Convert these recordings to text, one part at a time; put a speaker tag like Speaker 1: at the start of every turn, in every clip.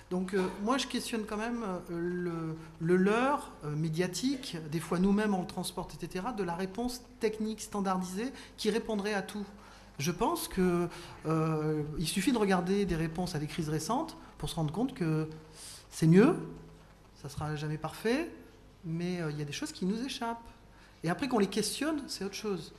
Speaker 1: Donc moi, je questionne quand même le leurre médiatique, des fois nous-mêmes on le transporte, etc., de la réponse technique standardisée qui répondrait à tout. Je pense qu'il suffit de regarder des réponses à des crises récentes pour se rendre compte que c'est mieux, ça ne sera jamais parfait, mais il y a des choses qui nous échappent. Et après qu'on les questionne, c'est autre chose.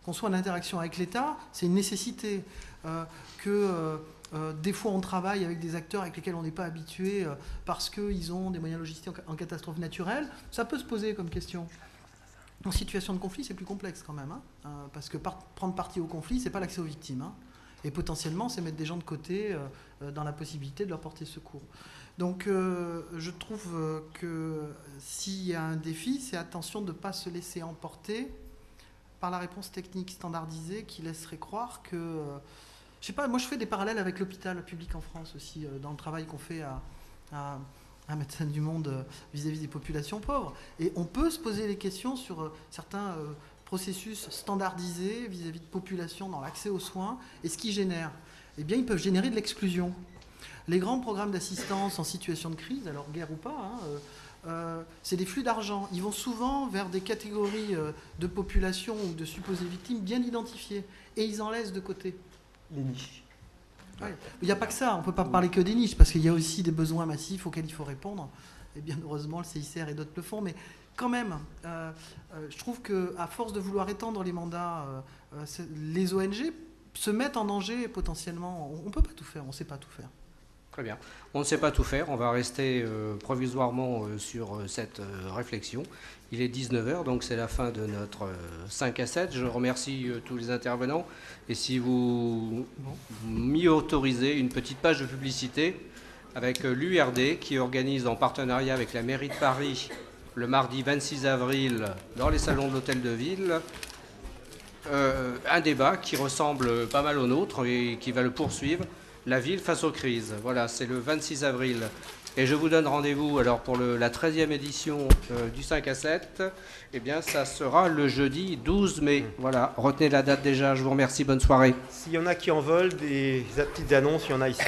Speaker 1: Qu'on soit en interaction avec l'État, c'est une nécessité. Des fois on travaille avec des acteurs avec lesquels on n'est pas habitué parce qu'ils ont des moyens logistiques en catastrophe naturelle, ça peut se poser comme question. En situation de conflit, c'est plus complexe quand même, parce que prendre parti au conflit, c'est pas l'accès aux victimes. Et potentiellement, c'est mettre des gens de côté dans la possibilité de leur porter secours. Donc je trouve que s'il y a un défi, c'est attention de ne pas se laisser emporter par la réponse technique standardisée qui laisserait croire que... je sais pas, moi je fais des parallèles avec l'hôpital public en France aussi, dans le travail qu'on fait à Médecins du Monde vis-à-vis des populations pauvres. Et on peut se poser des questions sur certains processus standardisés vis-à-vis de populations dans l'accès aux soins et ce qu'ils génèrent. Eh bien, ils peuvent générer de l'exclusion. Les grands programmes d'assistance en situation de crise, alors guerre ou pas, c'est des flux d'argent. Ils vont souvent vers des catégories de population ou de supposées victimes bien identifiées. Et ils en laissent de côté.
Speaker 2: Les niches.
Speaker 1: Ouais. Il n'y a pas que ça, on ne peut pas parler que des niches, parce qu'il y a aussi des besoins massifs auxquels il faut répondre. Et bien heureusement, le CICR et d'autres le font. Mais quand même, je trouve qu'à force de vouloir étendre les mandats, les ONG se mettent en danger potentiellement. On ne peut pas tout faire, on ne sait pas tout faire.
Speaker 3: Très bien. On ne sait pas tout faire. On va rester provisoirement sur cette réflexion. Il est 19h, donc c'est la fin de notre 5 à 7. Je remercie tous les intervenants. Et si vous m'y autorisez, une petite page de publicité avec l'URD qui organise en partenariat avec la mairie de Paris le mardi 26 avril dans les salons de l'Hôtel de Ville un débat qui ressemble pas mal au nôtre et qui va le poursuivre. La ville face aux crises. Voilà, c'est le 26 avril. Et je vous donne rendez-vous alors pour la 13e édition du 5 à 7. Eh bien, ça sera le jeudi 12 mai. Voilà, retenez la date déjà. Je vous remercie. Bonne soirée.
Speaker 2: S'il y en a qui en veulent des petites annonces, il y en a ici.